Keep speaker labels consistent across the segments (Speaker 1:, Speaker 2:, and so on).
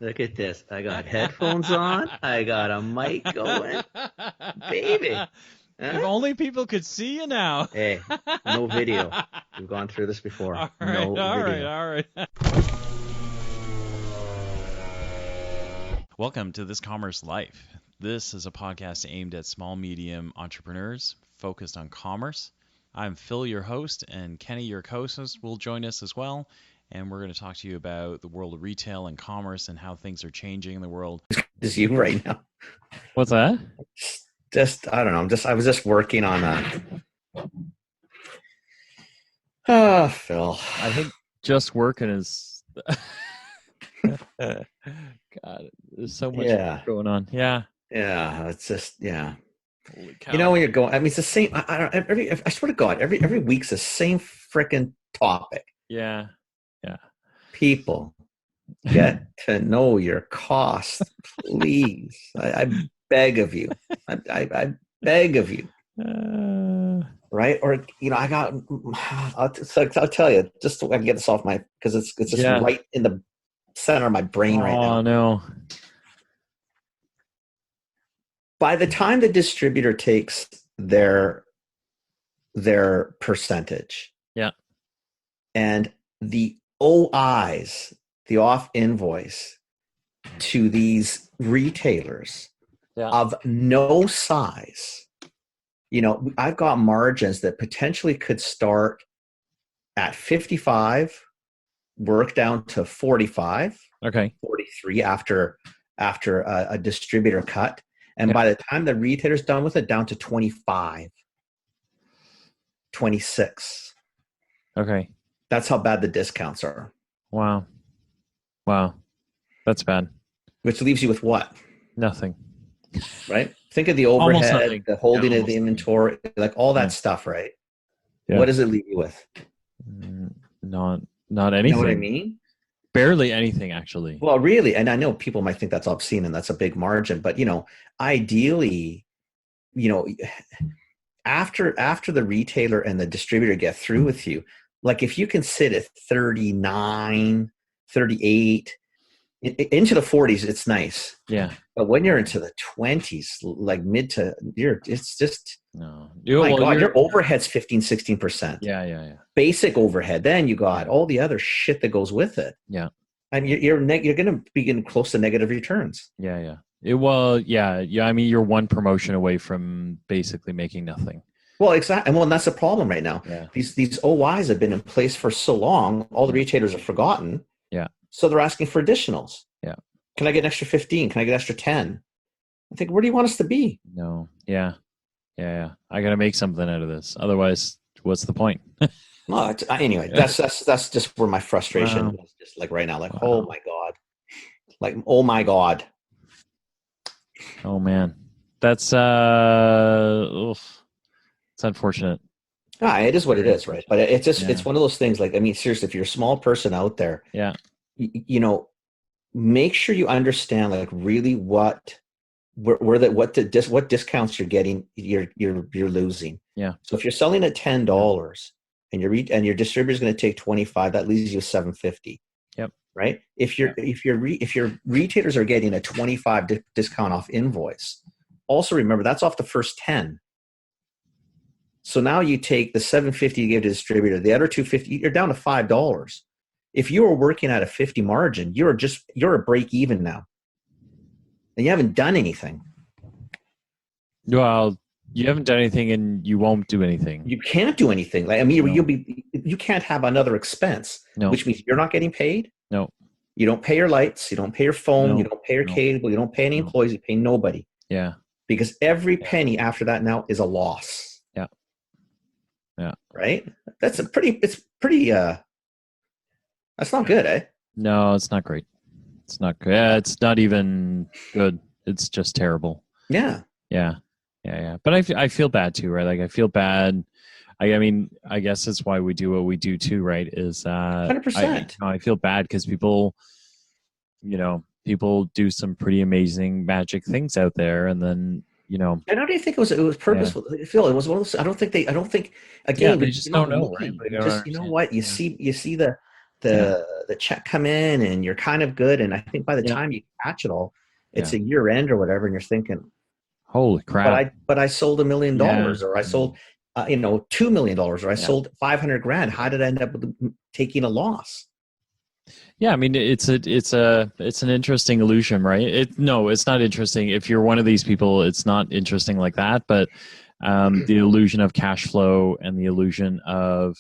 Speaker 1: Look at this. I got headphones on. I got a mic going. Baby.
Speaker 2: If
Speaker 1: Huh?
Speaker 2: only people could see you now.
Speaker 1: Hey, no video. We've gone through this before.
Speaker 2: All
Speaker 1: No video.
Speaker 2: all right. Welcome to This Commerce Life. This is a podcast aimed at small, medium entrepreneurs focused on commerce. I'm Phil, your host, and Kenny, your co-host, will join us as well. And we're going to talk to you about the world of retail and commerce and how things are changing in the world.
Speaker 1: Just you right now.
Speaker 2: What's that?
Speaker 1: Just I don't know. I was just working on a. Oh, Phil.
Speaker 2: I think just working is. God, there's so much going on. Yeah.
Speaker 1: Yeah, it's just
Speaker 2: Holy cow.
Speaker 1: You know when you're going. I mean, it's the same. I swear to God, every week's the same freaking topic.
Speaker 2: Yeah.
Speaker 1: People, get to know your cost, please. I beg of you. I beg of you. Right? Or I got. I'll tell you just so I can get this off my because it's just right in the center of my brain right now.
Speaker 2: Oh no.
Speaker 1: By the time the distributor takes their percentage, and the OIs, the off invoice, to these retailers of no size, I've got margins that potentially could start at 55, work down to 45, 43 after a distributor cut. And by the time the retailer's done with it, down to 25, 26.
Speaker 2: Okay.
Speaker 1: That's how bad the discounts are.
Speaker 2: Wow. That's bad.
Speaker 1: Which leaves you with what?
Speaker 2: Nothing.
Speaker 1: Right? Think of the overhead, the holding of the inventory, like all that stuff, right? Yeah. What does it leave you with?
Speaker 2: Not anything.
Speaker 1: You know what I mean?
Speaker 2: Barely anything, actually.
Speaker 1: Well, really, and I know people might think that's obscene and that's a big margin, but ideally, after the retailer and the distributor get through with you, like if you can sit at 39, 38, into the 40s, it's nice.
Speaker 2: Yeah.
Speaker 1: But when you're into the 20s, like it's just,
Speaker 2: no.
Speaker 1: God, your overhead's 15, 16%.
Speaker 2: Yeah.
Speaker 1: Basic overhead. Then you got all the other shit that goes with it.
Speaker 2: Yeah.
Speaker 1: And you're going to be getting close to negative returns.
Speaker 2: Yeah. I mean, you're one promotion away from basically making nothing.
Speaker 1: Well, exactly. Well, and that's the problem right now.
Speaker 2: Yeah.
Speaker 1: These OIs have been in place for so long, all the retailers have forgotten.
Speaker 2: Yeah.
Speaker 1: So they're asking for additionals.
Speaker 2: Yeah.
Speaker 1: Can I get an extra 15? Can I get an extra 10? I think, where do you want us to be?
Speaker 2: No. Yeah. I got to make something out of this. Otherwise, what's the point?
Speaker 1: Well, anyway, that's just where my frustration is. Just like right now, like, oh my God. Like, oh my God.
Speaker 2: Oh man. That's it's unfortunate.
Speaker 1: It is what it is, right? But it's just it's one of those things. Like, I mean, seriously, if you're a small person out there, make sure you understand like really what discounts you're getting, you're losing.
Speaker 2: Yeah.
Speaker 1: So if you're selling at $10 and your distributor is going to take 25, that leaves you $7.50.
Speaker 2: Yep.
Speaker 1: Right. If your retailers are getting a 25 discount off invoice, also remember that's off the first 10. So now you take the $7.50 you gave to the distributor, the other $2.50, you're down to $5. If you were working at a 50 margin, you're a break even now, and you haven't done anything.
Speaker 2: Well, you haven't done anything, and you won't do anything.
Speaker 1: You can't do anything. Like, I mean, you can't have another expense, which means you're not getting paid.
Speaker 2: No,
Speaker 1: you don't pay your lights, you don't pay your phone, you don't pay your cable, you don't pay any employees, you pay nobody.
Speaker 2: Yeah,
Speaker 1: because every penny after that now is a loss.
Speaker 2: Yeah.
Speaker 1: Right? It's pretty that's not good, eh?
Speaker 2: No, it's not great. It's not good. It's not even good. It's just terrible.
Speaker 1: Yeah.
Speaker 2: But I feel bad too, right? Like I feel bad. I mean, I guess that's why we do what we do too, right? Is
Speaker 1: 100%.
Speaker 2: I feel bad because people do some pretty amazing magic things out there, and then And
Speaker 1: I don't even think it was purposeful. Yeah. Phil, it was one of those. I don't think again.
Speaker 2: They just don't know, right?
Speaker 1: What you see the the check come in and you're kind of good. And I think by the time you catch it all, it's a year end or whatever, and you're thinking,
Speaker 3: holy crap.
Speaker 1: But I sold $1 million, or I sold $2 million, or I sold 500 grand. How did I end up taking a loss?
Speaker 3: Yeah, I mean, it's an interesting illusion, right? It's not interesting. If you're one of these people, it's not interesting like that. But the illusion of cash flow and the illusion of,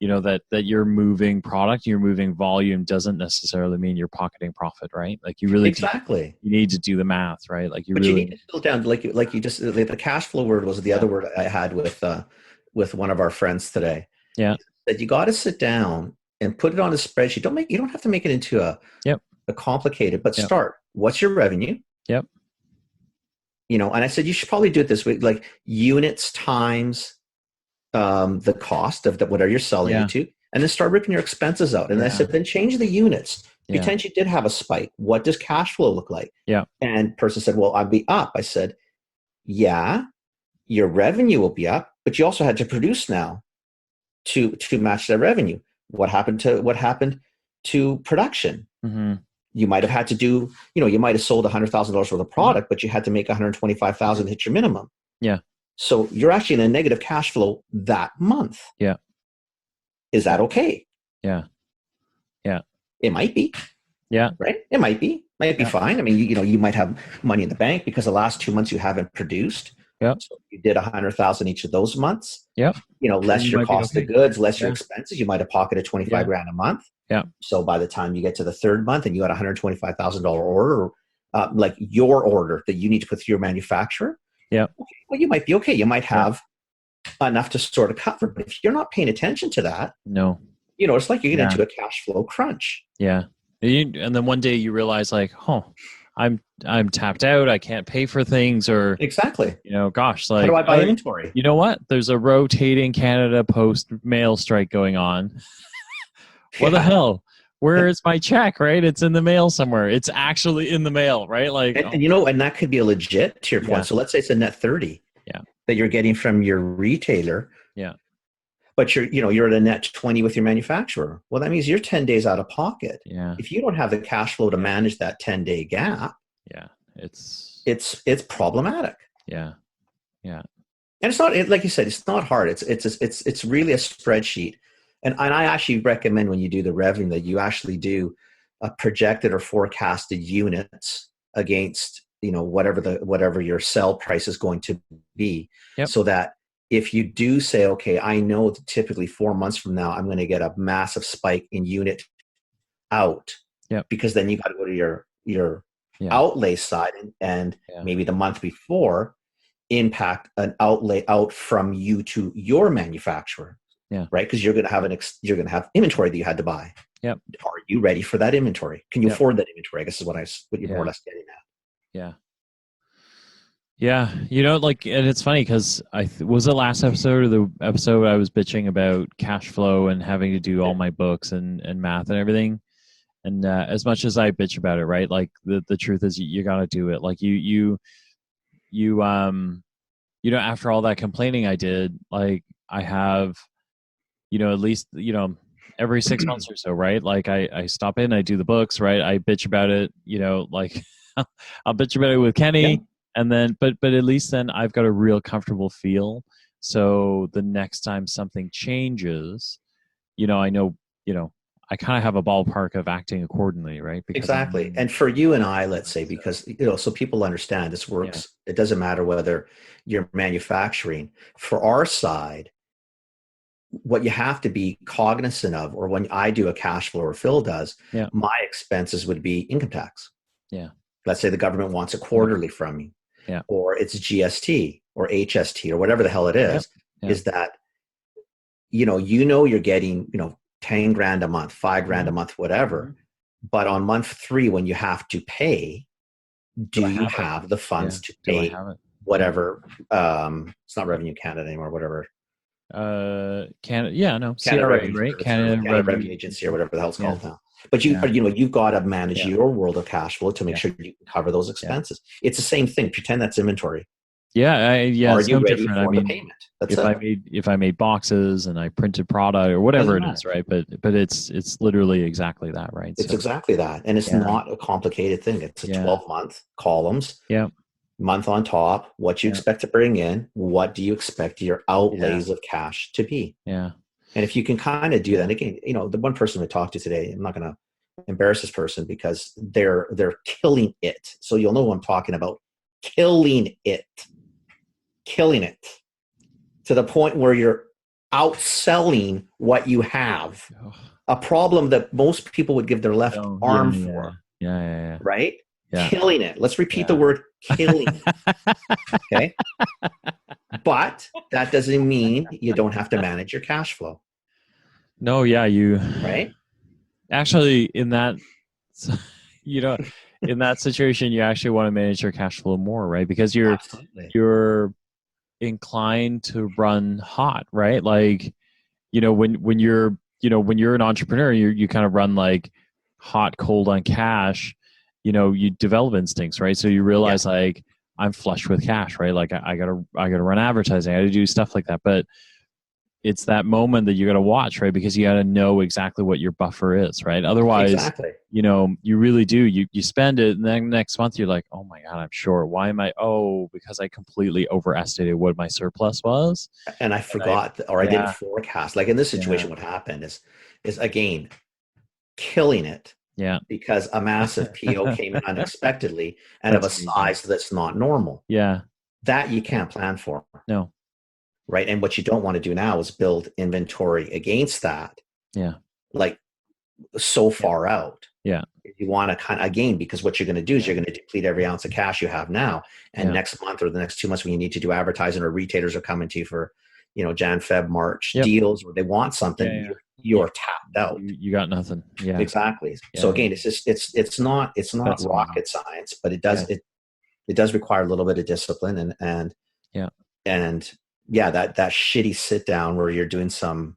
Speaker 3: that you're moving product, you're moving volume doesn't necessarily mean you're pocketing profit, right? Like you really
Speaker 1: exactly.
Speaker 3: You need to do the math, right? Like
Speaker 1: you need to still down like you just the cash flow word was the other word I had with one of our friends today.
Speaker 3: Yeah,
Speaker 1: that you got to sit down and put it on a spreadsheet. You don't have to make it into a complicated, but start. What's your revenue?
Speaker 3: Yep.
Speaker 1: And I said you should probably do it this way, like units times the cost of whatever you're selling it to, and then start ripping your expenses out. And I said, then change the units. Pretend you did have a spike. What does cash flow look like?
Speaker 3: Yeah.
Speaker 1: And person said, well, I'd be up. I said, yeah, your revenue will be up, but you also had to produce now to match that revenue. What happened to production?
Speaker 3: Mm-hmm.
Speaker 1: You might have had to do, you might have sold $100,000 worth of product, but you had to make $125,000 to hit your minimum.
Speaker 3: Yeah.
Speaker 1: So you're actually in a negative cash flow that month.
Speaker 3: Yeah.
Speaker 1: Is that okay?
Speaker 3: Yeah. Yeah.
Speaker 1: It might be.
Speaker 3: Yeah.
Speaker 1: Right? It might be. Might be fine. I mean, you might have money in the bank because the last 2 months you haven't produced.
Speaker 3: Yeah.
Speaker 1: So you did 100,000 each of those months.
Speaker 3: Yeah.
Speaker 1: Less your cost of goods, less your expenses. You might have pocketed 25 grand a month.
Speaker 3: Yeah.
Speaker 1: So by the time you get to the third month and you got $125,000 order, like your order that you need to put through your manufacturer.
Speaker 3: Yeah.
Speaker 1: Okay, well, you might be okay. You might have enough to sort of cover. But if you're not paying attention to that,
Speaker 3: no,
Speaker 1: it's like you get into a cash flow crunch.
Speaker 3: Yeah. And then one day you realize, like, I'm tapped out. I can't pay for things, or
Speaker 1: exactly.
Speaker 3: Gosh, like,
Speaker 1: how do I buy inventory?
Speaker 3: You know what? There's a rotating Canada Post mail strike going on. What the hell? Where is my check? Right? It's in the mail somewhere. It's actually in the mail, right? Like,
Speaker 1: and that could be a legit, to your point.
Speaker 3: Yeah.
Speaker 1: So let's say it's a net 30 that you're getting from your retailer.
Speaker 3: Yeah.
Speaker 1: But you're at a net 20 with your manufacturer. Well, that means you're 10 days out of pocket.
Speaker 3: Yeah.
Speaker 1: If you don't have the cash flow to manage that 10-day gap, it's problematic.
Speaker 3: Yeah. Yeah.
Speaker 1: And it's not, like you said, it's not hard. It's really a spreadsheet. And I actually recommend when you do the revenue that you actually do a projected or forecasted units against, whatever your sell price is going to be.
Speaker 3: Yep.
Speaker 1: So that if you do say, okay, I know that typically 4 months from now, I'm going to get a massive spike in unit out.
Speaker 3: Yep.
Speaker 1: Because then you got to go to your outlay side and maybe the month before impact an outlay out from you to your manufacturer.
Speaker 3: Yeah.
Speaker 1: Right. Because you're going to have inventory that you had to buy.
Speaker 3: Yep.
Speaker 1: Are you ready for that inventory? Can you afford that inventory? I guess is what you're more or less getting at.
Speaker 3: Yeah. Yeah. And it's funny because was the last episode or the episode I was bitching about cash flow and having to do all my books and math and everything. And as much as I bitch about it, right? Like the truth is you got to do it. Like you after all that complaining I did, like I have, at least, every 6 months or so, right? Like I stop in, I do the books, right? I bitch about it, like I'll bitch about it with Kenny. Yeah. And then, but at least then I've got a real comfortable feel. So the next time something changes, I know, I kind of have a ballpark of acting accordingly, right? Because
Speaker 1: exactly. And for you and I, let's say, because, so people understand this works. Yeah. It doesn't matter whether you're manufacturing. For our side, what you have to be cognizant of, or when I do a cash flow or Phil does, my expenses would be income tax.
Speaker 3: Yeah.
Speaker 1: Let's say the government wants a quarterly from me.
Speaker 3: Yeah.
Speaker 1: Or it's GST or HST or whatever the hell it is, is that, you're getting, 10 grand a month, 5 grand a month, whatever. But on month 3, when you have to pay, do you have the funds to pay whatever? It's not Revenue Canada anymore, whatever.
Speaker 3: Canada,
Speaker 1: CRA,
Speaker 3: right?
Speaker 1: Canada Revenue Agency or whatever the hell it's called now. But you've got to manage your world of cash flow to make sure you can cover those expenses. It's the same thing. Pretend that's inventory.
Speaker 3: Yeah,
Speaker 1: Are
Speaker 3: it's
Speaker 1: you
Speaker 3: no
Speaker 1: ready
Speaker 3: different.
Speaker 1: for
Speaker 3: I
Speaker 1: the
Speaker 3: mean,
Speaker 1: payment? That's it.
Speaker 3: if I made boxes and I printed product or whatever
Speaker 1: Doesn't
Speaker 3: it
Speaker 1: matter.
Speaker 3: is, right? But it's literally exactly that, right?
Speaker 1: It's
Speaker 3: So
Speaker 1: exactly that. And it's
Speaker 3: yeah,
Speaker 1: not a complicated thing. It's a
Speaker 3: yeah,
Speaker 1: 12-month columns,
Speaker 3: yeah,
Speaker 1: month on top, what you
Speaker 3: yeah,
Speaker 1: expect to bring in, what do you expect your
Speaker 3: yeah,
Speaker 1: outlays of cash to be?
Speaker 3: yeah,
Speaker 1: And if you can kind of do that,
Speaker 3: yeah.
Speaker 1: and again, the one person we talked to today, I'm not going to embarrass this person because they're killing it. So you'll know what I'm talking about. Killing it to the point where you're outselling what you have.
Speaker 3: Oh,
Speaker 1: A problem that most people would give their left
Speaker 3: no, yeah,
Speaker 1: arm
Speaker 3: yeah,
Speaker 1: for,
Speaker 3: yeah,
Speaker 1: right?
Speaker 3: yeah,
Speaker 1: Killing it. Let's repeat the
Speaker 3: yeah,
Speaker 1: word killing.
Speaker 3: yeah.
Speaker 1: Okay. But that doesn't mean you don't have to manage your cash flow,
Speaker 3: No, yeah, you
Speaker 1: right?
Speaker 3: actually in that, you know, in that situation, you actually want to manage your cash flow more, right? Because
Speaker 1: Absolutely.
Speaker 3: you're inclined to run hot, right? Like, when you're when you're an entrepreneur, you kind of run like hot, cold on cash. You develop instincts, right? So you
Speaker 1: Yeah.
Speaker 3: realize like I'm flush with cash, right? Like I gotta run advertising, I gotta do stuff like that. But it's that moment that you gotta watch, right? Because you gotta know exactly what your buffer is, right? Otherwise,
Speaker 1: Exactly.
Speaker 3: you really do. You spend it, and then next month you're like, oh my god, I'm short. Why am I? Oh, because I completely overestimated what my surplus was,
Speaker 1: And I
Speaker 3: and I
Speaker 1: forgot, or I didn't
Speaker 3: yeah
Speaker 1: forecast. Like in this
Speaker 3: yeah
Speaker 1: situation, what happened is again killing it
Speaker 3: yeah.
Speaker 1: because a massive PO came in unexpectedly and of a
Speaker 3: That's amazing.
Speaker 1: size that's not normal.
Speaker 3: Yeah.
Speaker 1: That you can't plan for,
Speaker 3: No.
Speaker 1: right? And what you don't want to do now is build inventory against that,
Speaker 3: Yeah.
Speaker 1: like so
Speaker 3: Yeah.
Speaker 1: far out.
Speaker 3: Yeah.
Speaker 1: You want to kind of, again, because what you're going to do is you're going to deplete every ounce of cash you have now. And
Speaker 3: Yeah.
Speaker 1: next month or the next 2 months when you need to do advertising or retailers are coming to you for, Jan, Feb, March
Speaker 3: Yep.
Speaker 1: deals, or they want something,
Speaker 3: Yeah.
Speaker 1: you're tapped out.
Speaker 3: You got nothing. Yeah.
Speaker 1: Exactly.
Speaker 3: Yeah.
Speaker 1: So again, it's just, it's not
Speaker 3: That's
Speaker 1: rocket
Speaker 3: amazing.
Speaker 1: science, but it does require a little bit of discipline and
Speaker 3: Yeah.
Speaker 1: and yeah, that shitty sit down where you're doing some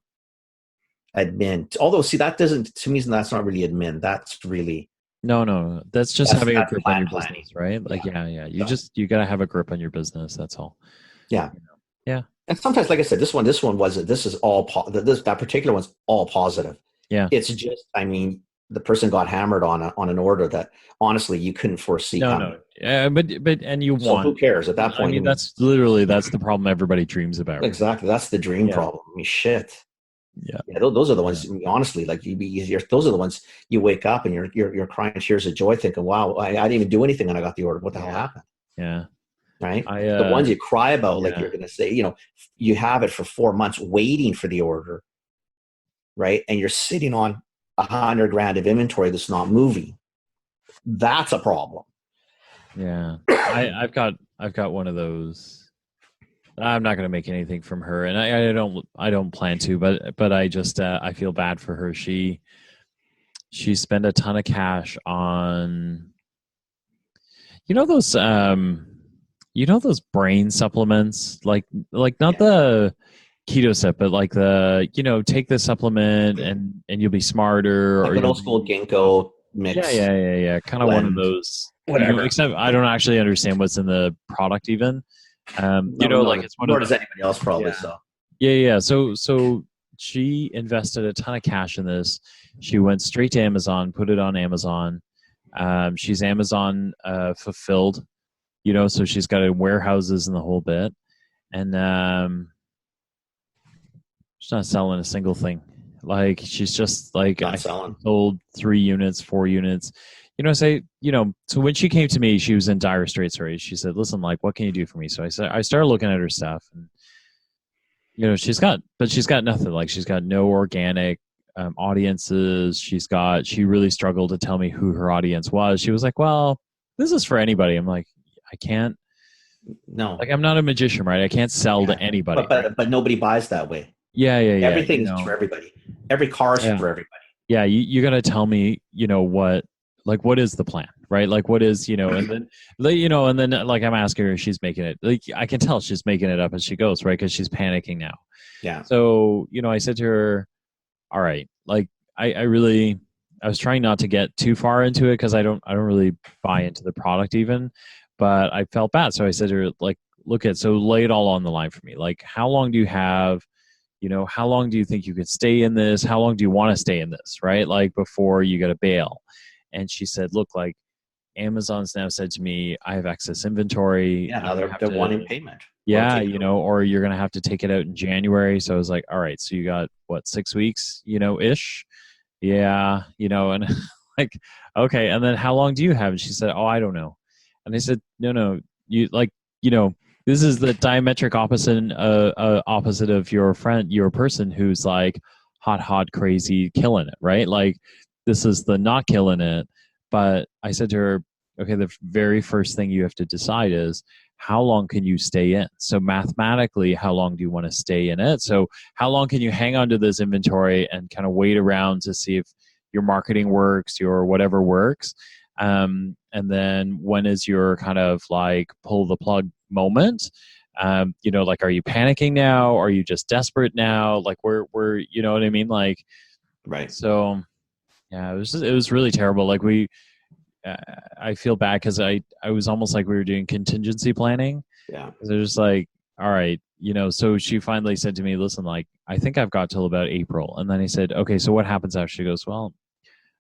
Speaker 1: admin. Although, see, that doesn't, to me, that's not really admin. That's really,
Speaker 3: No. That's just having a grip on your
Speaker 1: planning.
Speaker 3: business, right? Like, yeah. You
Speaker 1: So,
Speaker 3: you gotta have a grip on your business. That's all.
Speaker 1: yeah.
Speaker 3: Yeah.
Speaker 1: And sometimes, like I said, this one wasn't. This is all that particular one's all positive.
Speaker 3: Yeah.
Speaker 1: It's just, I mean, the person got hammered on an order that honestly you couldn't foresee coming.
Speaker 3: No. But and you
Speaker 1: So
Speaker 3: want.
Speaker 1: who cares at that point?
Speaker 3: I mean, that's the problem everybody dreams about. Right?
Speaker 1: Exactly. That's the dream problem. I mean, shit.
Speaker 3: Yeah.
Speaker 1: Those are the ones. I mean, honestly, like you'd be easier. Those are the ones you wake up and you're crying tears of joy, thinking, "Wow, I didn't even do anything and I got the order. What the hell happened?"
Speaker 3: Yeah.
Speaker 1: Right. The ones you cry about, like you're going to say, you have it for 4 months waiting for the order, right? And you're sitting on $100,000 of inventory that's not moving. That's a problem.
Speaker 3: Yeah. I've got one of those. I'm not going to make anything from her, and I don't plan to, but I just I feel bad for her. She spent a ton of cash on those those brain supplements, like not the keto stuff, but like the take this supplement and you'll be smarter,
Speaker 1: like
Speaker 3: or
Speaker 1: an old school ginkgo mix.
Speaker 3: Yeah. Kind of one of those.
Speaker 1: Whatever.
Speaker 3: Except I don't actually understand what's in the product even. Like it's one
Speaker 1: nor
Speaker 3: of
Speaker 1: does anybody else probably. So
Speaker 3: yeah. So she invested a ton of cash in this. She went straight to Amazon, put it on Amazon. She's Amazon fulfilled, so she's got warehouses and the whole bit, and she's not selling a single thing. Like she's just like
Speaker 1: not selling.
Speaker 3: Sold 3 units, 4 units. So when she came to me, she was in dire straits already. She said, "Listen, like, what can you do for me?" So I started looking at her stuff, and she's got nothing. Like she's got no organic audiences. She really struggled to tell me who her audience was. She was like, "Well, this is for anybody." I'm like, I can't.
Speaker 1: No,
Speaker 3: like I'm not a magician, right? I can't sell to anybody.
Speaker 1: But nobody buys that way.
Speaker 3: Yeah.
Speaker 1: Everything is for everybody. Every car is for everybody.
Speaker 3: Yeah, you got to tell me, what is the plan, right? Like what is, and then like I'm asking her, she's making it, like I can tell she's making it up as she goes, right? Because she's panicking now.
Speaker 1: Yeah.
Speaker 3: So, I said to her, all right, like I was trying not to get too far into it because I don't really buy into the product even, but I felt bad. So I said to her, like, look at, so lay it all on the line for me. Like, how long do you have, how long do you think you could stay in this? How long do you want to stay in this, right? Like, before you got to bail. And she said, look, like, Amazon's now said to me, I have excess inventory.
Speaker 1: Yeah, now they're wanting payment.
Speaker 3: Yeah, or you're going to have to take it out in January. So I was like, all right, so you got, what, 6 weeks, ish? Yeah, and like, okay. And then how long do you have? And she said, oh, I don't know. And I said, no, you like, this is the diametric opposite of your friend, your person who's like hot, crazy, killing it, right? Like, this is the not killing it. But I said to her, okay, the very first thing you have to decide is, how long can you stay in? So mathematically, how long do you want to stay in it? So how long can you hang on to this inventory and kind of wait around to see if your marketing works, your whatever works? And then when is your kind of like pull the plug moment? Like, are you panicking now? Are you just desperate now? Like, we're you know what I mean? Like,
Speaker 1: right.
Speaker 3: So yeah, it was really terrible. Like, I feel bad because I was almost like we were doing contingency planning.
Speaker 1: Yeah.
Speaker 3: They're just like, all right, so she finally said to me, listen, like, I think I've got till about April. And then I said, okay, so what happens after? She goes, well,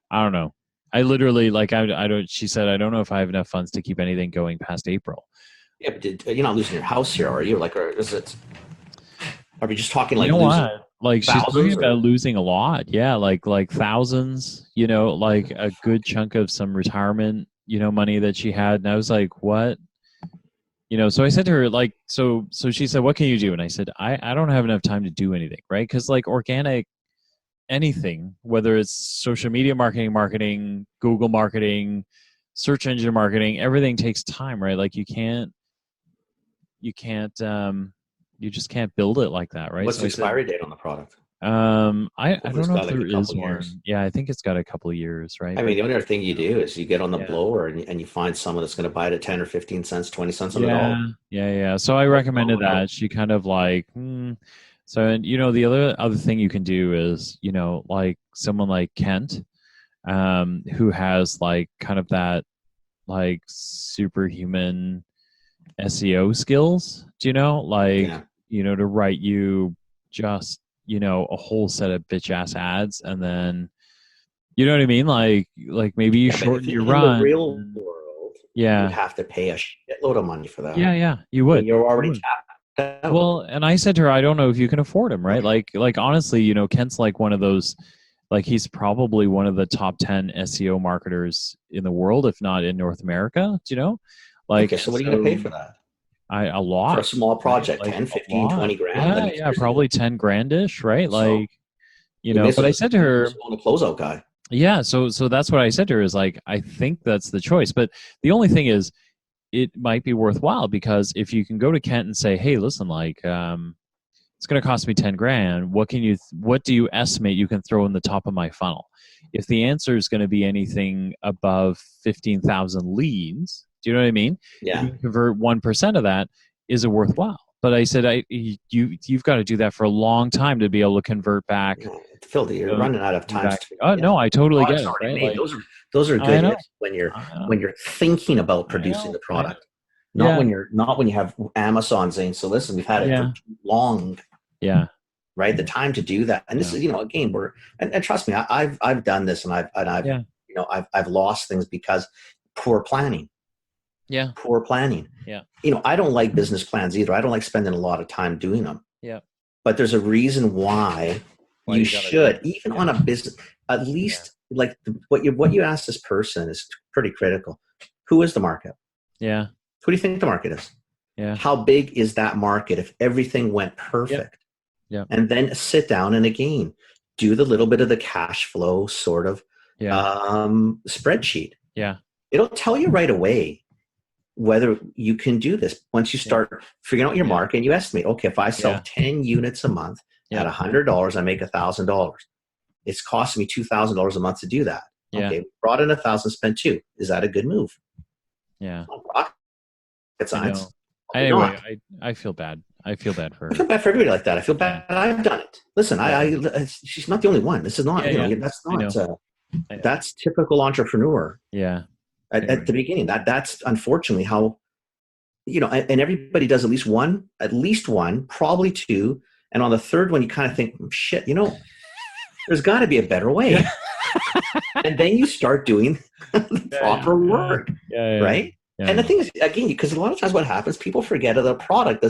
Speaker 3: I don't know. I literally, like, I don't, she said, I don't know if I have enough funds to keep anything going past April.
Speaker 1: Yeah, but you're not losing your house here, are you? Like, or is it, are we just talking like
Speaker 3: losing
Speaker 1: what?
Speaker 3: Like, she's talking about losing a lot. Yeah, like thousands, like a good chunk of some retirement, money that she had. And I was like, what? So I said to her, like, so she said, what can you do? And I said, I don't have enough time to do anything, right? Because, like, organic anything, whether it's social media marketing, Google marketing, search engine marketing, everything takes time, right? Like, you just can't build it like that, right?
Speaker 1: What's the expiry date on the product?
Speaker 3: I don't know if there is one. Yeah, I think it's got a couple of years, right?
Speaker 1: I mean, the only other thing you do is you get on the blower and you find someone that's going to buy it at 10 or 15 cents, 20 cents on the dollar.
Speaker 3: Yeah. So I recommended that. She kind of like, So, and the other thing you can do is, like someone like Kent, who has like kind of that like superhuman SEO skills, to write you just, a whole set of bitch ass ads, and then, you know what I mean? Like maybe you shorten your run.
Speaker 1: In the real world, you'd have to pay a shitload of money for that.
Speaker 3: Yeah, you would.
Speaker 1: And you're already tapped out.
Speaker 3: Well, and I said to her, I don't know if you can afford him, right? Like honestly, Kent's like one of those, like, he's probably one of the top 10 SEO marketers in the world, if not in North America, Like,
Speaker 1: okay, so what are you going to pay for that?
Speaker 3: A lot.
Speaker 1: For a small project, right? 10, 15, 20 grand.
Speaker 3: Yeah, probably 10 grandish, right? Like, but I said to her,
Speaker 1: a closeout guy.
Speaker 3: Yeah, so that's what I said to her is like, I think that's the choice. But the only thing is, it might be worthwhile, because if you can go to Kent and say, hey, listen, like, it's going to cost me 10 grand. What do you estimate you can throw in the top of my funnel? If the answer is going to be anything above 15,000 leads, do you know what I mean?
Speaker 1: Yeah.
Speaker 3: If you convert 1% of that, is it worthwhile? But I said, you've got to do that for a long time to be able to convert back.
Speaker 1: Phil, you're running out of time.
Speaker 3: No, I totally get it. Right?
Speaker 1: Like, those are good hits when you're thinking about producing the product, not when you have Amazon saying, so listen, we've had it for too long.
Speaker 3: Yeah.
Speaker 1: Right. The time to do that, and this is again and trust me, I've done this, and I've lost things because poor planning.
Speaker 3: Yeah.
Speaker 1: Poor planning.
Speaker 3: Yeah.
Speaker 1: I don't like business plans either. I don't like spending a lot of time doing them.
Speaker 3: Yeah.
Speaker 1: But there's a reason why you should, even on a business, at least like what you asked this person is pretty critical. Who is the market?
Speaker 3: Yeah.
Speaker 1: Who do you think the market is?
Speaker 3: Yeah.
Speaker 1: How big is that market if everything went perfect?
Speaker 3: Yeah.
Speaker 1: And then sit down and again, do the little bit of the cash flow sort of spreadsheet.
Speaker 3: Yeah.
Speaker 1: It'll tell you right away whether you can do this. Once you start figuring out your market and you estimate, okay, if I sell 10 units a month at $100, I make $1,000. It's costing me $2,000 a month to do that.
Speaker 3: Yeah.
Speaker 1: Okay, brought in 1,000, spent 2. Is that a good move?
Speaker 3: Yeah.
Speaker 1: It's science.
Speaker 3: Anyway, I feel bad. I feel bad for her.
Speaker 1: I feel bad for everybody like that. I feel bad. I've done it. Listen, she's not the only one. This is not, that's not, that's typical entrepreneur.
Speaker 3: Yeah.
Speaker 1: At the beginning, that's unfortunately how and everybody does at least one, probably two. And on the third one, you kind of think, shit, there's got to be a better way. And then you start doing the proper work, right? Yeah. And the thing is, again, because a lot of times what happens, people forget that a product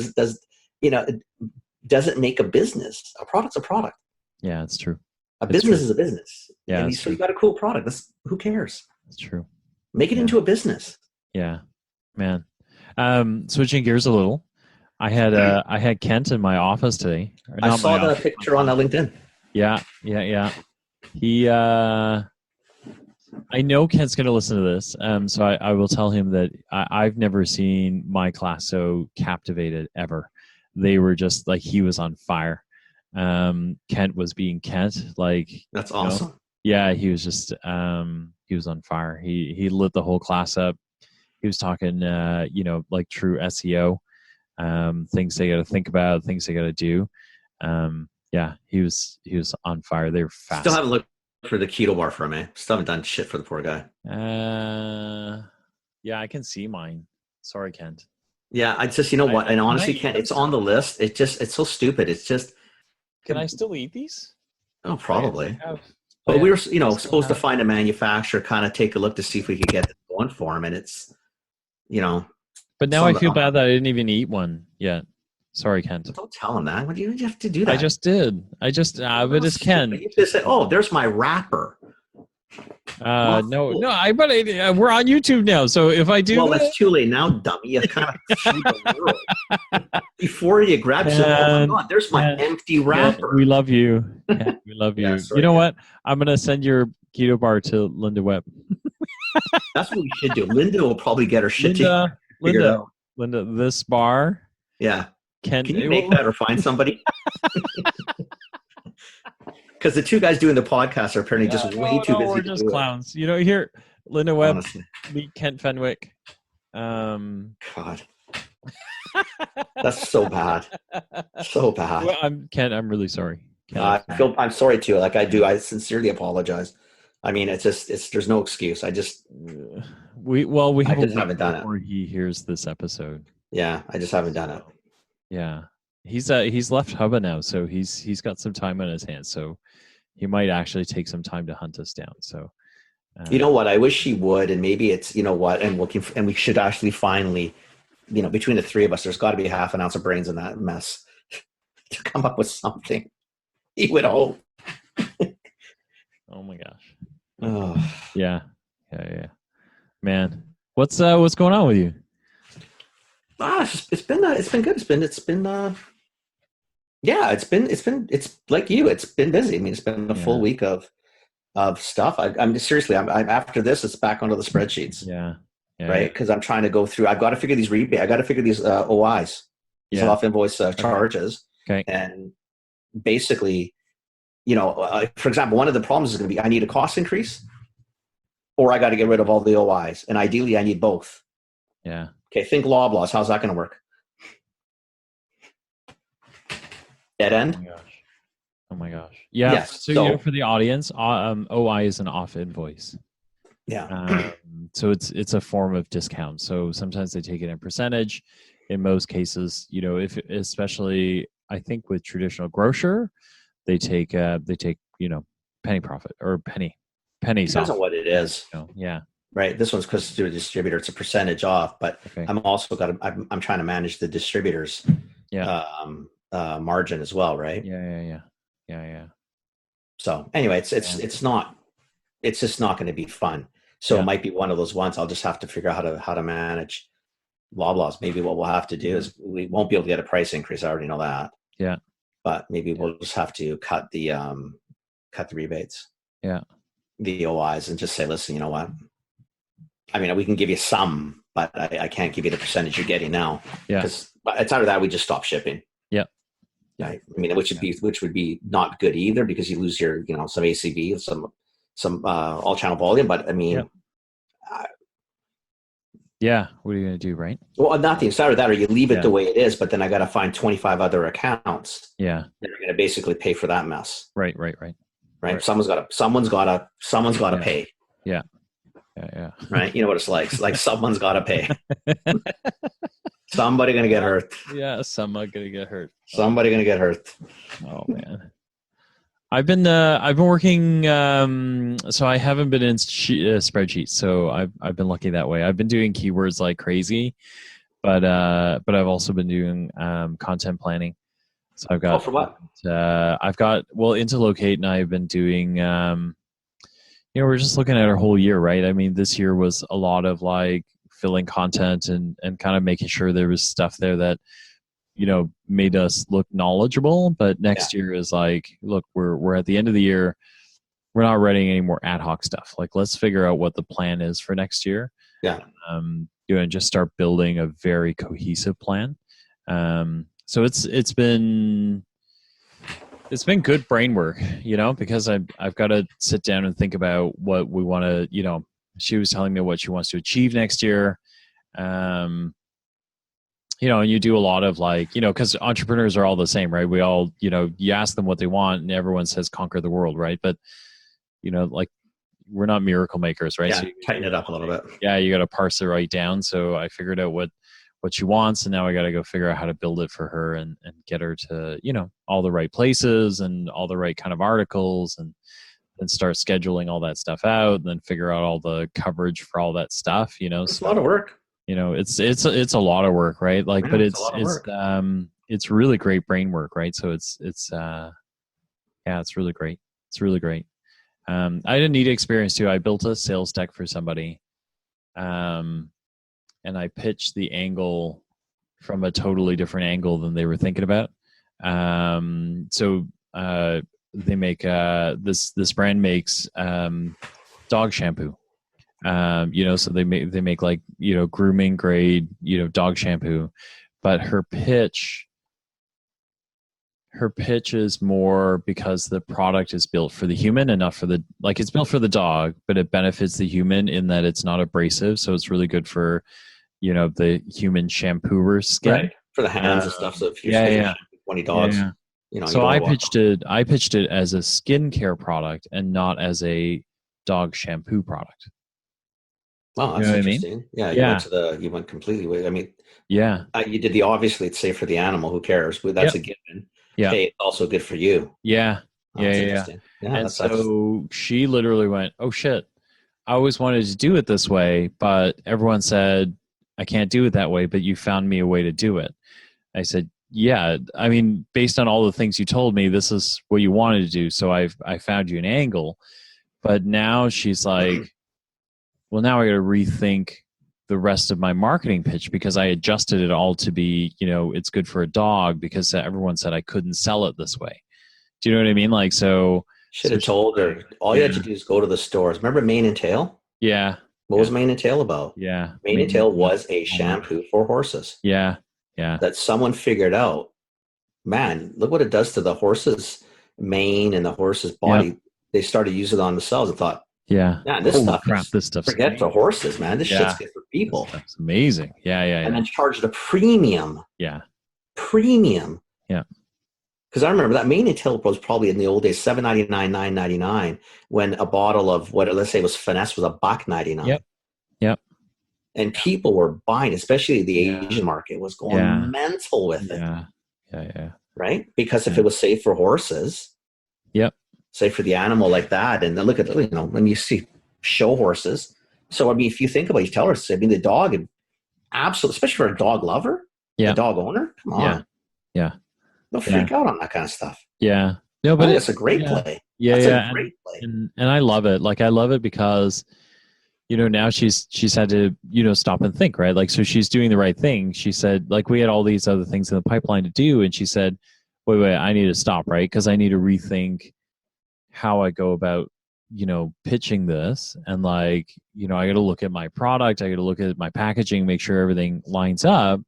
Speaker 1: doesn't make a business. A product's a product.
Speaker 3: Yeah, it's true.
Speaker 1: It's business is a business.
Speaker 3: Yeah.
Speaker 1: And so you got a cool product. Who cares?
Speaker 3: That's true.
Speaker 1: Make it into a business.
Speaker 3: Yeah, man. Switching gears a little, I had Kent in my office today.
Speaker 1: I saw the picture on LinkedIn.
Speaker 3: Yeah. He, I know Kent's going to listen to this, so I will tell him that I've never seen my class so captivated ever. They were just like, he was on fire. Kent was being Kent. Like,
Speaker 1: that's awesome.
Speaker 3: Yeah, he was just he was on fire. He lit the whole class up. He was talking like true SEO, things they got to think about, things they got to do. Yeah, he was on fire. They were fast.
Speaker 1: Still haven't looked for the keto bar for me. Still haven't done shit for the poor guy.
Speaker 3: Yeah, I can see mine. Sorry, Kent.
Speaker 1: Yeah, I just what, and honestly, Kent, it's on the list. It's so stupid. It's just.
Speaker 3: Can I still eat these?
Speaker 1: Oh, probably. But we were, supposed to find a manufacturer, kind of take a look to see if we could get this going for him, and it's,
Speaker 3: But now I feel bad that I didn't even eat one yet. Sorry, Kent.
Speaker 1: Don't tell him that. Why do you have to do that?
Speaker 3: I just did. But it's Ken.
Speaker 1: You just said, "Oh, there's my wrapper."
Speaker 3: No. But we're on YouTube now, so if I do,
Speaker 1: well, that's too late now, dummy. You kind of feed the world before you grab it. Oh my God, there's my empty wrapper.
Speaker 3: We love you. Ken, we love you. Yeah, sorry, you know what? I'm gonna send your keto bar to Linda Webb.
Speaker 1: That's what we should do. Linda will probably get her shit together.
Speaker 3: Linda, this bar.
Speaker 1: Yeah. Can you make that or find somebody? Because the two guys doing the podcast are apparently just way too busy.
Speaker 3: We're just clowns. Here, Linda Webb, meet Kent Fenwick.
Speaker 1: God. That's so bad. So bad.
Speaker 3: Well, Kent, I'm really sorry.
Speaker 1: I'm sorry too. Like I do. I sincerely apologize. I mean, there's no excuse. I just
Speaker 3: we
Speaker 1: haven't done it
Speaker 3: before he hears this episode.
Speaker 1: Yeah, I just haven't done it.
Speaker 3: Yeah, he's left Hubba now, so he's got some time on his hands. So he might actually take some time to hunt us down. So
Speaker 1: you know what? I wish he would, and maybe it's and we should actually finally, between the three of us, there's got to be half an ounce of brains in that mess to come up with something. He would hope.
Speaker 3: Oh my gosh.
Speaker 1: Oh.
Speaker 3: Yeah. Man, what's going on with you?
Speaker 1: It's been good. It's like you. It's been busy. I mean, it's been a full week of stuff. I'm seriously. I'm after this. It's back onto the spreadsheets.
Speaker 3: Yeah.
Speaker 1: Right, because I'm trying to go through. I've got to figure these rebate. I got to figure these OIs, off invoice charges.
Speaker 3: Okay.
Speaker 1: And basically, for example, one of the problems is going to be I need a cost increase, or I got to get rid of all the OIs, and ideally, I need both.
Speaker 3: Yeah.
Speaker 1: Okay, think Loblaws. How's that going to work? Dead end?
Speaker 3: Oh my gosh. Yeah. Yes. So for the audience, OI is an off invoice.
Speaker 1: Yeah.
Speaker 3: So it's a form of discount. So sometimes they take it in percentage. In most cases, especially I think with traditional grocer, they take penny profit or pennies.
Speaker 1: Depends on what it is.
Speaker 3: Yeah.
Speaker 1: Right. This one's because through a distributor, it's a percentage off, but I'm also I'm trying to manage the distributors margin as well. Right.
Speaker 3: Yeah.
Speaker 1: So anyway, it's just not going to be fun. So it might be one of those ones I'll just have to figure out how to manage Loblaws. Maybe what we'll have to do is we won't be able to get a price increase. I already know that.
Speaker 3: Yeah.
Speaker 1: But maybe we'll just have to cut the rebates.
Speaker 3: Yeah.
Speaker 1: The OIs and just say, listen, you know what? I mean, we can give you some, but I can't give you the percentage you're getting now.
Speaker 3: Yeah.
Speaker 1: Because it's either that we just stop shipping.
Speaker 3: Yeah.
Speaker 1: Right. I mean, which would be not good either because you lose your, some ACV, some all channel volume. But I mean,
Speaker 3: what are you going to do, right?
Speaker 1: Well, nothing. It's either that or you leave it the way it is, but then I got to find 25 other accounts.
Speaker 3: Yeah.
Speaker 1: That are going to basically pay for that mess.
Speaker 3: Right.
Speaker 1: Right. Someone's got to pay.
Speaker 3: Yeah.
Speaker 1: Right. You know what it's like. It's like someone's got to pay. Somebody gonna get hurt.
Speaker 3: Yeah, somebody gonna get hurt.
Speaker 1: Somebody gonna get hurt.
Speaker 3: Oh man. I've been working. So I haven't been in spreadsheets. So I've been lucky that way. I've been doing keywords like crazy, but I've also been doing content planning. So I've got
Speaker 1: for what?
Speaker 3: Into Locate, and I've been doing. We're just looking at our whole year, right? I mean, this year was a lot of like filling content and kind of making sure there was stuff there that made us look knowledgeable. But next year is like, look, we're at the end of the year. We're not writing any more ad hoc stuff. Like, let's figure out what the plan is for next year.
Speaker 1: Yeah.
Speaker 3: And just start building a very cohesive plan. So it's been good brain work, because I've got to sit down and think about what we want to, she was telling me what she wants to achieve next year. And you do a lot of like, because entrepreneurs are all the same, right? We all, you ask them what they want and everyone says conquer the world, right? But, like we're not miracle makers, right?
Speaker 1: Yeah,
Speaker 3: so
Speaker 1: tighten it up a little bit.
Speaker 3: Yeah, you got to parse it right down. So I figured out what she wants, and now I got to go figure out how to build it for her and get her to, all the right places and all the right kind of articles, and then start scheduling all that stuff out, and then figure out all the coverage for all that stuff,
Speaker 1: It's a lot of work.
Speaker 3: It's a lot of work, right? Like,
Speaker 1: Yeah,
Speaker 3: but it's really great brain work, right? So it's really great. It's really great. I had a neat experience too. I built a sales deck for somebody, and I pitched the angle from a totally different angle than they were thinking about. So they make this brand makes dog shampoo. So they make like, grooming grade, dog shampoo, but her pitch is more because the product is built for the human and not for it's built for the dog, but it benefits the human in that it's not abrasive. So it's really good for, the human shampooer's skin.
Speaker 1: Right. For the hands and stuff. So if you're 20 dogs,
Speaker 3: so I pitched it as a skincare product and not as a dog shampoo product.
Speaker 1: Wow, that's interesting. I mean? You went completely away. I mean, you did obviously it's safe for the animal. Who cares? But that's a given. Yeah, hey, it's also good for you.
Speaker 3: Yeah, yeah. And so she literally went, "Oh shit! I always wanted to do it this way, but everyone said I can't do it that way. But you found me a way to do it." I said, "Yeah, I mean, based on all the things you told me, this is what you wanted to do. So I found you an angle." But now she's like, well, now I got to rethink the rest of my marketing pitch because I adjusted it all to be, it's good for a dog because everyone said I couldn't sell it this way. Do you know what I mean? Like, so.
Speaker 1: Should have told her. All you had to do is go to the stores. Remember Mane and Tail?
Speaker 3: Yeah.
Speaker 1: What was Mane and Tail about?
Speaker 3: Yeah.
Speaker 1: Mane and Tail was a shampoo for horses.
Speaker 3: Yeah. Yeah.
Speaker 1: That someone figured out. Man, look what it does to the horse's mane and the horse's body. Yep. They started using it on themselves and thought,
Speaker 3: yeah,
Speaker 1: this stuff. Forget the horses, man. This shit's good for people.
Speaker 3: That's amazing. Yeah.
Speaker 1: And then charged a premium.
Speaker 3: Yeah.
Speaker 1: Premium.
Speaker 3: Yeah.
Speaker 1: Because I remember that Mane and Tail was probably in the old days $7.99, $9.99 when a bottle of what let's say was Finesse was $1.99.
Speaker 3: Yep.
Speaker 1: And people were buying, especially the Asian market was going mental with it.
Speaker 3: Yeah.
Speaker 1: Right? Because if it was safe for horses.
Speaker 3: Yep.
Speaker 1: Say for the animal like that, and then look at when you see show horses. So I mean, if you think about it, you tell her, I mean, the dog, and absolutely, especially for a dog lover, a dog owner, come on, don't freak out on that kind of stuff.
Speaker 3: Yeah, no, but
Speaker 1: it's a great play.
Speaker 3: Yeah,
Speaker 1: that's a great play,
Speaker 3: and I love it. Like I love it because now she's had to stop and think, right? Like so she's doing the right thing. She said like we had all these other things in the pipeline to do, and she said, wait, I need to stop, right? Because I need to rethink how I go about, pitching this. And I got to look at my product. I got to look at my packaging, make sure everything lines up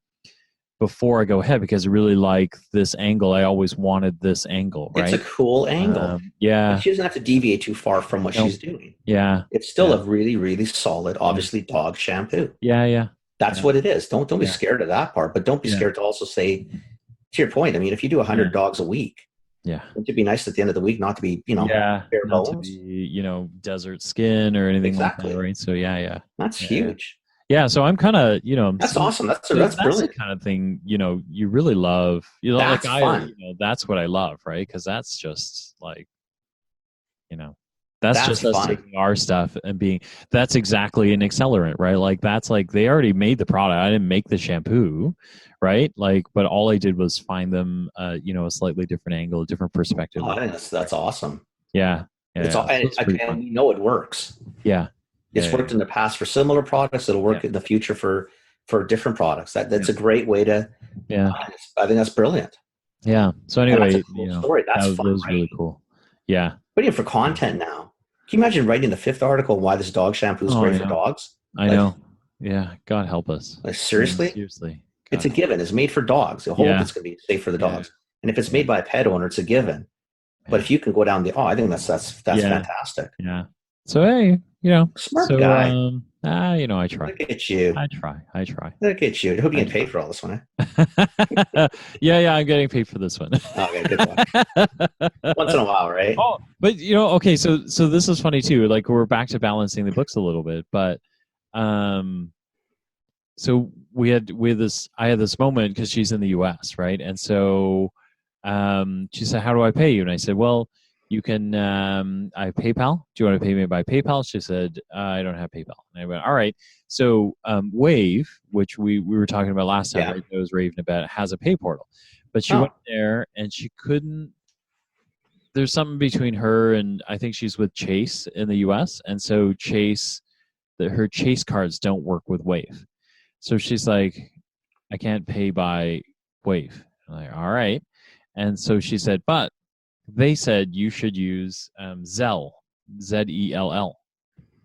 Speaker 3: before I go ahead because I really like this angle. I always wanted this angle, right?
Speaker 1: It's a cool angle. But she doesn't have to deviate too far from what she's doing.
Speaker 3: Yeah.
Speaker 1: It's still a really, really solid, obviously dog shampoo.
Speaker 3: Yeah.
Speaker 1: That's what it is. Don't be scared of that part, but don't be scared to also say, to your point, I mean, if you do 100 dogs a week, it'd be nice at the end of the week not to be, bare bones.
Speaker 3: To be, desert skin or anything like that, right? So,
Speaker 1: That's huge.
Speaker 3: Yeah, so I'm kind of,
Speaker 1: That's
Speaker 3: so,
Speaker 1: awesome. That's
Speaker 3: that's
Speaker 1: brilliant.
Speaker 3: the kind of thing, you really love.
Speaker 1: That's fun.
Speaker 3: That's what I love, right? Because that's just like, you know, that's
Speaker 1: That's
Speaker 3: just us
Speaker 1: fun.
Speaker 3: taking our stuff and that's exactly an accelerant, right? Like that's like they already made the product. I didn't make the shampoo, right? Like, but all I did was find them, a slightly different angle, a different perspective.
Speaker 1: Oh, I think that's awesome.
Speaker 3: Yeah. Yeah.
Speaker 1: It's all,
Speaker 3: So it's pretty
Speaker 1: and
Speaker 3: fun.
Speaker 1: we know it works.
Speaker 3: Yeah.
Speaker 1: It's worked in the past for similar products. It'll work in the future for different products. That's a great way to.
Speaker 3: Yeah.
Speaker 1: I think that's brilliant.
Speaker 3: Yeah. So
Speaker 1: And
Speaker 3: anyway,
Speaker 1: that's a cool story. That's
Speaker 3: that
Speaker 1: fun,
Speaker 3: was
Speaker 1: right?
Speaker 3: really cool. Yeah.
Speaker 1: But even for content now, can you imagine writing the 5th article why this dog shampoo is great for dogs?
Speaker 3: I know. Yeah. God help us.
Speaker 1: Like, seriously?
Speaker 3: Seriously.
Speaker 1: It's a given. It's made for dogs. I hope it's going to be safe for the dogs. And if it's made by a pet owner, it's a given. But if you can go down I think that's fantastic.
Speaker 3: Yeah. So hey,
Speaker 1: smart guy.
Speaker 3: I try.
Speaker 1: Look at you.
Speaker 3: I try.
Speaker 1: Look at you. I hope you get paid for all this one.
Speaker 3: Yeah, I'm getting paid for this one.
Speaker 1: Okay, good one. Once in a while, right?
Speaker 3: Oh, but okay, so this is funny too. Like we're back to balancing the books a little bit, but so I had this moment because she's in the US, right? And so she said, "How do I pay you?" And I said, "Well, you can I PayPal. Do you want to pay me by PayPal?" She said, "I don't have PayPal." And I went, "All right." So Wave, which we were talking about last time, right? I was raving about, has a pay portal, but she went there and she couldn't. There's something between her and I think she's with Chase in the US, and so her Chase cards don't work with Wave. So she's like, "I can't pay by Wave." I'm like, "All right." And so she said, "But they said you should use Zelle, Zell,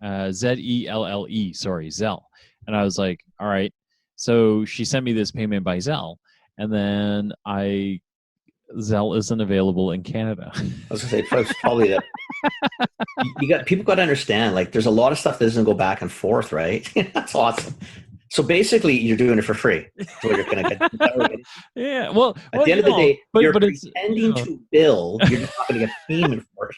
Speaker 3: Zelle, sorry, Zelle." And I was like, "All right." So she sent me this payment by Zelle, and then Zelle isn't available in Canada.
Speaker 1: I was gonna say probably that. People got to understand. Like, there's a lot of stuff that doesn't go back and forth, right? That's awesome. So basically, you're doing it for free. So you're gonna get.
Speaker 3: Yeah. Well,
Speaker 1: at the end of the day, you're pretending to bill. You're just not going to get payment for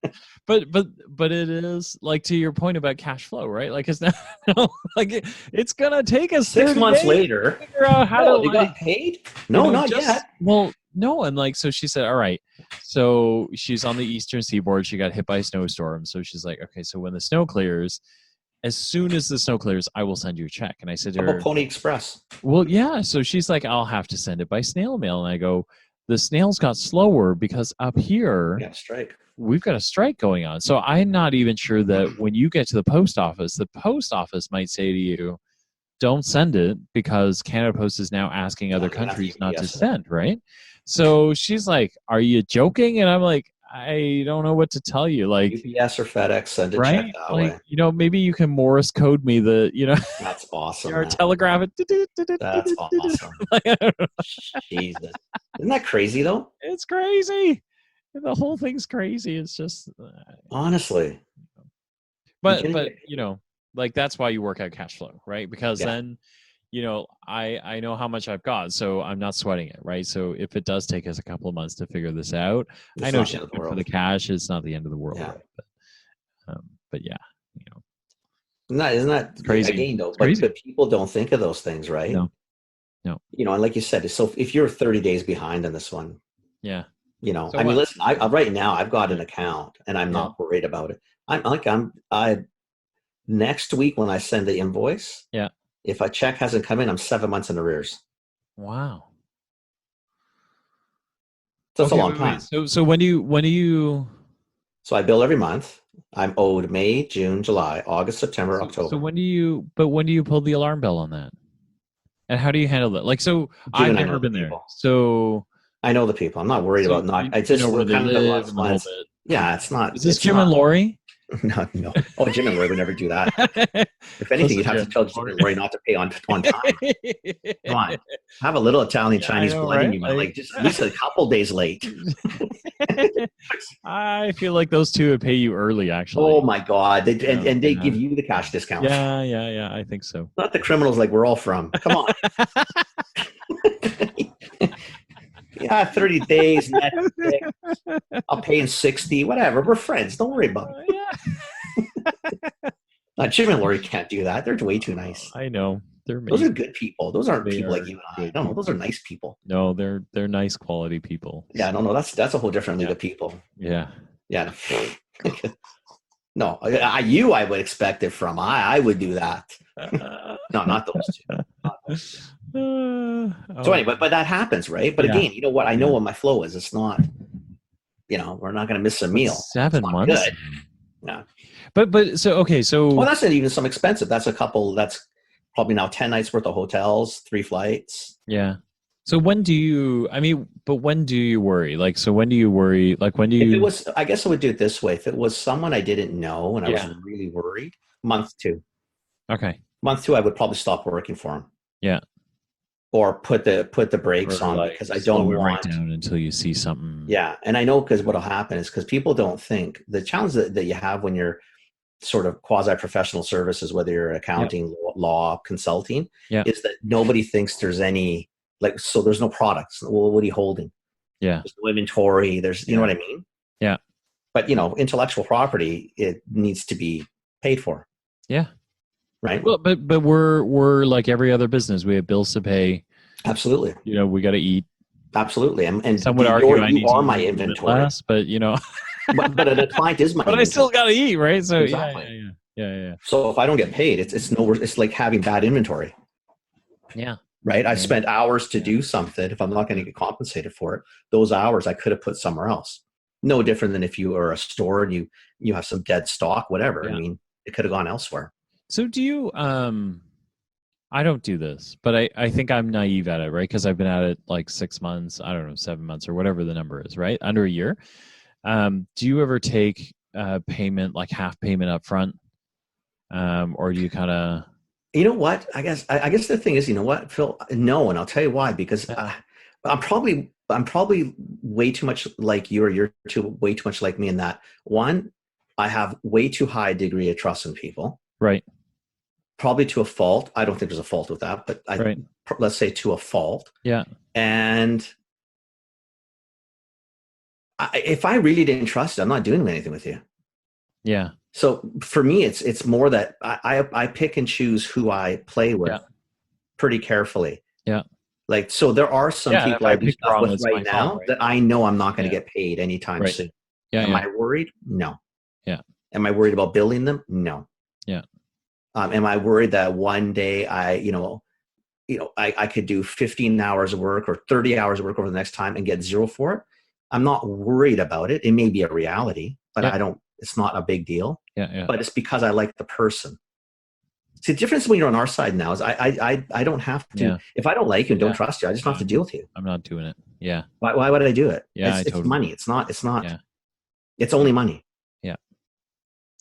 Speaker 1: it.
Speaker 3: But it is like, to your point about cash flow, right? Like it's not like it's gonna take us
Speaker 1: 6 months later
Speaker 3: to figure out how to
Speaker 1: got paid. No, not yet.
Speaker 3: Well, no, and like so she said, all right. So she's on the eastern seaboard. She got hit by a snowstorm. So she's like, okay, so when the snow clears, as soon as the snow clears, I will send you a check. And I said to her,
Speaker 1: Pony Express.
Speaker 3: Well, yeah. So she's like, I'll have to send it by snail mail. And I go, the snails got slower because up here we've got a strike going on. So I'm not even sure that when you get to the post office might say to you, don't send it because Canada Post is now asking other countries not to send, right? So she's like, are you joking? And I'm like, I don't know what to tell you. Like
Speaker 1: UPS or FedEx, send a check that
Speaker 3: way. Maybe you can Morse code me
Speaker 1: That's awesome.
Speaker 3: Or telegraph it.
Speaker 1: That's awesome. Jesus. Isn't that crazy though?
Speaker 3: It's crazy. The whole thing's crazy. It's just
Speaker 1: honestly.
Speaker 3: But like that's why you work out cash flow, right? Because then I know how much I've got, so I'm not sweating it, right? So if it does take us a couple of months to figure this out, I know she's looking for the cash. It's not the end of the world, right? But yeah,
Speaker 1: isn't that
Speaker 3: crazy?
Speaker 1: Again, though, but people don't think of those things, right?
Speaker 3: No.
Speaker 1: And like you said, so if you're 30 days behind on this one,
Speaker 3: so
Speaker 1: I mean, listen, I right now I've got an account and I'm not worried about it. I next week when I send the invoice, if a check hasn't come in, I'm 7 months in arrears.
Speaker 3: Wow.
Speaker 1: That's a long time.
Speaker 3: So when do you?
Speaker 1: So I bill every month. I'm owed May, June, July, August, September, October.
Speaker 3: So when do you pull the alarm bell on that? And how do you handle that? Like, so I've never been there. So
Speaker 1: I know the people. I'm not worried about not. I just
Speaker 3: know where they live a little bit.
Speaker 1: Yeah, it's not.
Speaker 3: Is this Jim and Lori?
Speaker 1: No. Oh, Jim and Lori would never do that. If anything, you'd have to tell Jim and Lori not to pay on time. Come on, have a little Italian Chinese blood in you, man. Like just at least a couple days late.
Speaker 3: I feel like those two would pay you early, actually.
Speaker 1: Oh my God, they give you the cash discounts.
Speaker 3: Yeah. I think so.
Speaker 1: Not the criminals like we're all from. Come on. 30 days. I'll pay in 60. Whatever. We're friends. Don't worry about it. Jim and Lori can't do that. They're way too nice.
Speaker 3: I know. They're
Speaker 1: Those are
Speaker 3: amazing.
Speaker 1: good people. Those aren't
Speaker 3: They
Speaker 1: people
Speaker 3: are
Speaker 1: like you and I.
Speaker 3: good
Speaker 1: No,
Speaker 3: people.
Speaker 1: those are nice people.
Speaker 3: No, they're nice quality people.
Speaker 1: Yeah, no, that's a whole different league of people.
Speaker 3: Yeah.
Speaker 1: Yeah. No, I would expect it from. I would do that. No, not those two. Not those two. So anyway, but that happens, right? But again, you know what? I know what my flow is. It's not, we're not going to miss a meal.
Speaker 3: 7 months.
Speaker 1: Good. No.
Speaker 3: But so okay, so
Speaker 1: well, that's not even some expensive. That's that's probably now 10 nights worth of hotels, 3 flights.
Speaker 3: Yeah. So when do you? I mean, but when do you worry? Like, so when do you worry? Like, when do you?
Speaker 1: If it was, I guess I would do it this way. If it was someone I didn't know and I was really worried, month 2.
Speaker 3: Okay.
Speaker 1: Month 2, I would probably stop working for them.
Speaker 3: Yeah.
Speaker 1: Or put the brakes on because I don't want
Speaker 3: right down until you see something.
Speaker 1: Yeah, and I know because what'll happen is because people don't think the challenge that you have when you're sort of quasi-professional services, whether you're accounting, law, consulting, is that nobody thinks there's any so there's no products. Well, what are you holding?
Speaker 3: Yeah,
Speaker 1: there's no inventory. There's you know what I mean?
Speaker 3: Yeah.
Speaker 1: But intellectual property, it needs to be paid for.
Speaker 3: Yeah.
Speaker 1: Right.
Speaker 3: Well, but we're like every other business. We have bills to pay.
Speaker 1: Absolutely.
Speaker 3: We got to eat.
Speaker 1: Absolutely. And
Speaker 3: some would argue
Speaker 1: you are my inventory.
Speaker 3: Less, but
Speaker 1: but a client is my.
Speaker 3: But inventory. I still got to eat, right? So
Speaker 1: exactly.
Speaker 3: Yeah.
Speaker 1: So if I don't get paid, it's like having bad inventory.
Speaker 3: Yeah.
Speaker 1: Right. I spent hours to do something. If I'm not going to get compensated for it, those hours I could have put somewhere else. No different than if you are a store and you have some dead stock, whatever. Yeah. I mean, it could have gone elsewhere.
Speaker 3: So do you? I don't do this, but I think I'm naive at it, right? Because I've been at it like 6 months, I don't know, 7 months or whatever the number is, right? Under a year. Do you ever take payment, like half payment up front? Or do you kind of...
Speaker 1: You know what? I guess the thing is, you know what, Phil? No, and I'll tell you why. Because I'm probably way too much like you, or you're way too much like me in that. One, I have way too high a degree of trust in people.
Speaker 3: Right.
Speaker 1: Probably to a fault. I don't think there's a fault with that, but let's say to a fault.
Speaker 3: Yeah.
Speaker 1: And if I really didn't trust you, I'm not doing anything with you.
Speaker 3: Yeah.
Speaker 1: So for me, it's more that I pick and choose who I play with pretty carefully.
Speaker 3: Yeah.
Speaker 1: Like, so there are some people I do stuff with right now that I know I'm not going to get paid anytime soon.
Speaker 3: Yeah.
Speaker 1: Am I worried? No.
Speaker 3: Yeah.
Speaker 1: Am I worried about billing them? No.
Speaker 3: Yeah.
Speaker 1: Am I worried that one day I could do 15 hours of work or 30 hours of work over the next time and get zero for it? I'm not worried about it. It may be a reality, but it's not a big deal.
Speaker 3: Yeah.
Speaker 1: But it's because I like the person. See, the difference when you're on our side now is I don't have to. Yeah. If I don't like you and don't trust you, I just don't have to deal with you.
Speaker 3: I'm not doing it. Yeah.
Speaker 1: Why would I do it?
Speaker 3: Yeah,
Speaker 1: it's money. It's not.
Speaker 3: Yeah.
Speaker 1: It's only money.
Speaker 3: Yeah.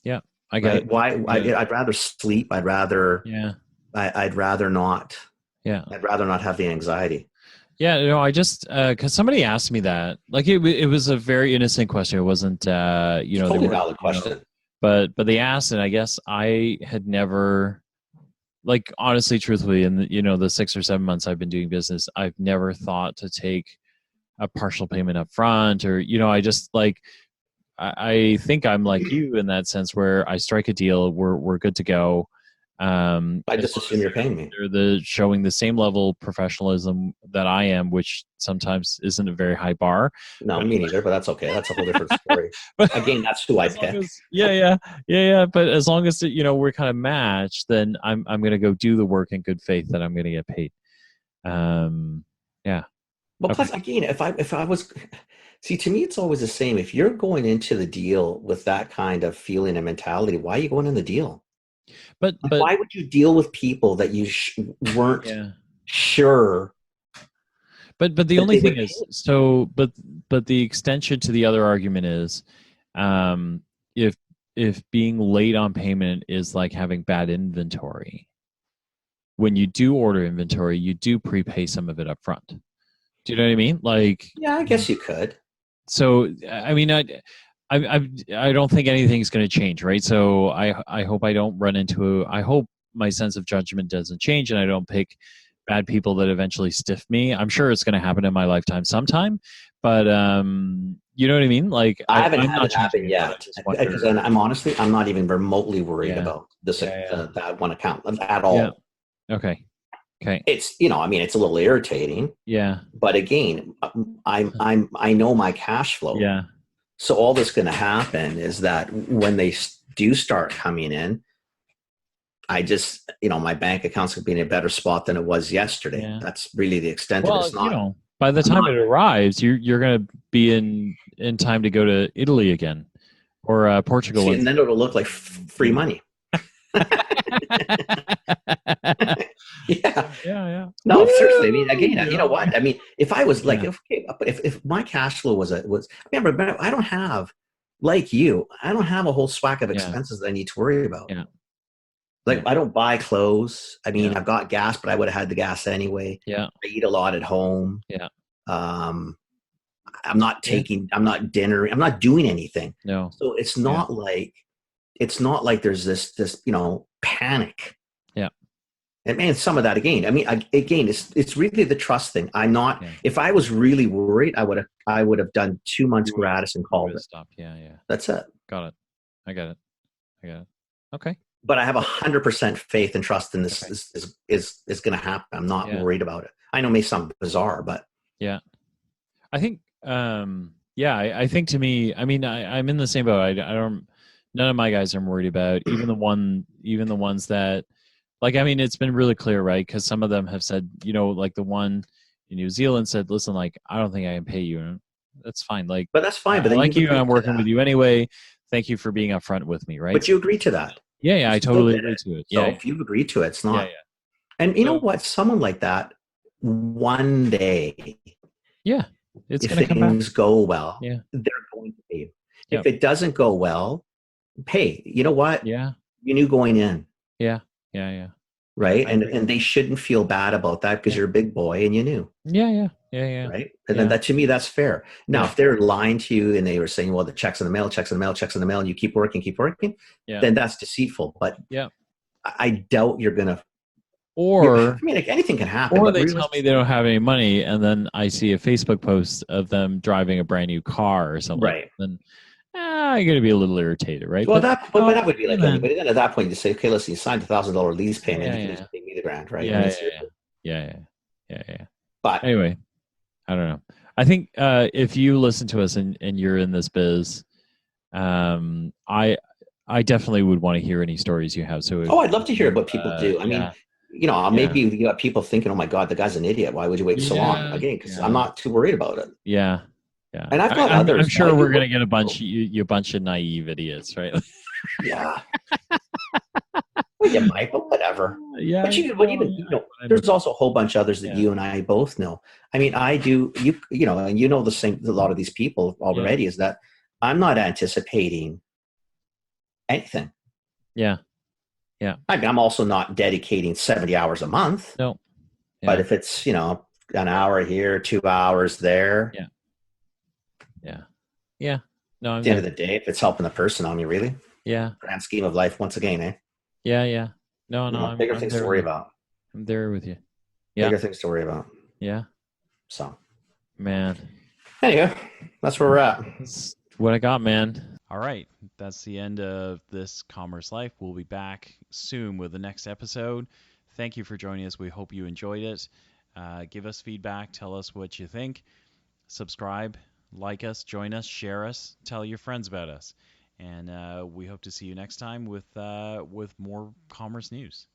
Speaker 3: Yeah. I get it.
Speaker 1: Why? Yeah. I'd rather sleep. I'd rather.
Speaker 3: Yeah.
Speaker 1: I'd rather not.
Speaker 3: Yeah.
Speaker 1: I'd rather not have the anxiety.
Speaker 3: Yeah, I just because somebody asked me that, like it was a very innocent question. It wasn't,
Speaker 1: totally valid question.
Speaker 3: But they asked, and I guess I had never, like, honestly, truthfully, in the 6 or 7 months I've been doing business, I've never thought to take a partial payment up front, or I just like. I think I'm like you in that sense, where I strike a deal, we're good to go.
Speaker 1: I just assume you're paying me.
Speaker 3: They're showing the same level of professionalism that I am, which sometimes isn't a very high bar.
Speaker 1: No, me neither, but that's okay. That's a whole different story. But again, that's who I pick.
Speaker 3: Yeah. But as long as we're kind of matched, then I'm going to go do the work in good faith that I'm going to get paid. Yeah.
Speaker 1: Well, plus again, if I was, see, to me, it's always the same. If you're going into the deal with that kind of feeling and mentality, why are you going in the deal?
Speaker 3: But
Speaker 1: why would you deal with people that you weren't sure?
Speaker 3: But the only thing is, but the extension to the other argument is, if being late on payment is like having bad inventory, when you do order inventory, you do prepay some of it up front. Do you know what I mean? Like,
Speaker 1: yeah, I guess you could.
Speaker 3: So, I mean, I don't think anything's going to change, right? So I hope I don't run into I hope my sense of judgment doesn't change, and I don't pick bad people that eventually stiff me. I'm sure it's going to happen in my lifetime sometime, but You know what I mean? Like
Speaker 1: I haven't
Speaker 3: I'm
Speaker 1: had
Speaker 3: not
Speaker 1: it happen
Speaker 3: changing it, but I
Speaker 1: yet
Speaker 3: just
Speaker 1: because
Speaker 3: wonder.
Speaker 1: I'm not even remotely worried
Speaker 3: Yeah.
Speaker 1: about this
Speaker 3: Yeah.
Speaker 1: that one account at
Speaker 3: Yeah.
Speaker 1: all.
Speaker 3: Okay. Okay.
Speaker 1: It's I mean, it's a little irritating,
Speaker 3: Yeah.
Speaker 1: but again, I know my cash flow.
Speaker 3: Yeah.
Speaker 1: So all that's going to happen is that when they do start coming in, I just, my bank account's going to be in a better spot than it was yesterday.
Speaker 3: Yeah.
Speaker 1: That's really the extent of it.
Speaker 3: Well,
Speaker 1: It's not.
Speaker 3: by the
Speaker 1: I'm
Speaker 3: time
Speaker 1: not.
Speaker 3: it arrives, you're gonna be in time to go to Italy again or Portugal.
Speaker 1: See, and then it'll look like free money. Yeah.
Speaker 3: Yeah.
Speaker 1: No, seriously. I mean, again,
Speaker 3: Woo!
Speaker 1: you know what? I mean, if I was like,
Speaker 3: Yeah.
Speaker 1: if my cash flow was, remember, I don't have, like you, I don't have a whole swack of
Speaker 3: Yeah.
Speaker 1: expenses that I need to worry about.
Speaker 3: Yeah.
Speaker 1: Like,
Speaker 3: Yeah.
Speaker 1: I don't buy clothes. I mean,
Speaker 3: Yeah.
Speaker 1: I've got gas, but I would have had the gas anyway.
Speaker 3: Yeah.
Speaker 1: I eat a lot at home.
Speaker 3: Yeah.
Speaker 1: I'm not dinner. I'm not doing anything.
Speaker 3: No.
Speaker 1: So it's not like there's this, panic.
Speaker 3: Yeah.
Speaker 1: And some of that again, I mean, it's really the trust thing. I'm not, if I was really worried, I would have done 2 months gratis and called it.
Speaker 3: Stop. Yeah.
Speaker 1: That's it.
Speaker 3: Got it. I got it. Okay.
Speaker 1: But I have 100% faith and trust in this is going to happen. I'm not worried about it. I know it may sound bizarre, but
Speaker 3: yeah, I think, I think to me, I mean, I'm in the same boat. I don't, none of my guys I'm worried about, even the ones that, like, I mean, it's been really clear, right? Because some of them have said, like the one in New Zealand said, listen, like, I don't think I can pay you. And that's fine. Like,
Speaker 1: but that's fine. But
Speaker 3: I like you, I'm working with you anyway. Thank you for being upfront with me, right?
Speaker 1: But you agree to that.
Speaker 3: Yeah, I totally agree to it.
Speaker 1: So if you've agreed to it, it's not.
Speaker 3: Yeah.
Speaker 1: And you know what? Someone like that, one day,
Speaker 3: it's
Speaker 1: if
Speaker 3: going to come back.
Speaker 1: things go well,
Speaker 3: they're
Speaker 1: going to pay you. If it doesn't go well, hey, you know what?
Speaker 3: Yeah.
Speaker 1: You knew going in.
Speaker 3: Yeah.
Speaker 1: Right? And they shouldn't feel bad about that because you're a big boy and you knew.
Speaker 3: Yeah.
Speaker 1: Right? And then that, to me, that's fair. Now, if they're lying to you and they were saying, well, the check's in the mail, and you keep working, then that's deceitful. But I doubt you're going to.
Speaker 3: Or,
Speaker 1: I mean, like, anything can happen.
Speaker 3: Or they tell me they don't have any money, and then I see a Facebook post of them driving a brand new car or something.
Speaker 1: Right.
Speaker 3: Then I'm going to be a little irritated, right?
Speaker 1: Well, that would be like anybody. Then at that point, you say, okay, listen, you signed $1,000 lease payment. You can just pay me the grand, right?
Speaker 3: Yeah.
Speaker 1: But
Speaker 3: anyway, I don't know. I think if you listen to us and you're in this biz, I definitely would want to hear any stories you have. So
Speaker 1: I'd love to hear what people do. I mean, maybe you got people thinking, oh my God, the guy's an idiot. Why would you wait so long? Again, because I'm not too worried about it.
Speaker 3: Yeah.
Speaker 1: And I've got others.
Speaker 3: I'm sure we're going to get a bunch of naive idiots, right?
Speaker 1: Yeah. Well, you might, but whatever.
Speaker 3: Yeah.
Speaker 1: But there's also a whole bunch of others that you and I both know. I mean, I do, and you know the same, a lot of these people already, is that I'm not anticipating anything.
Speaker 3: Yeah.
Speaker 1: I mean, I'm also not dedicating 70 hours a month.
Speaker 3: No. Yeah.
Speaker 1: But if it's, an hour here, 2 hours there.
Speaker 3: Yeah. No,
Speaker 1: at the end of the day, if it's helping the person, I mean, really?
Speaker 3: Yeah.
Speaker 1: Grand scheme of life, once again, eh?
Speaker 3: Yeah. No,
Speaker 1: bigger things to worry about.
Speaker 3: I'm there with you. Yeah.
Speaker 1: Bigger things to worry about.
Speaker 3: Yeah.
Speaker 1: So.
Speaker 3: Man.
Speaker 1: Anyway, that's where we're at.
Speaker 3: That's what I got, man.
Speaker 2: All right. That's the end of this Commerce Life. We'll be back soon with the next episode. Thank you for joining us. We hope you enjoyed it. Give us feedback. Tell us what you think. Subscribe, like us, join us, share us, tell your friends about us. And we hope to see you next time with more commerce news.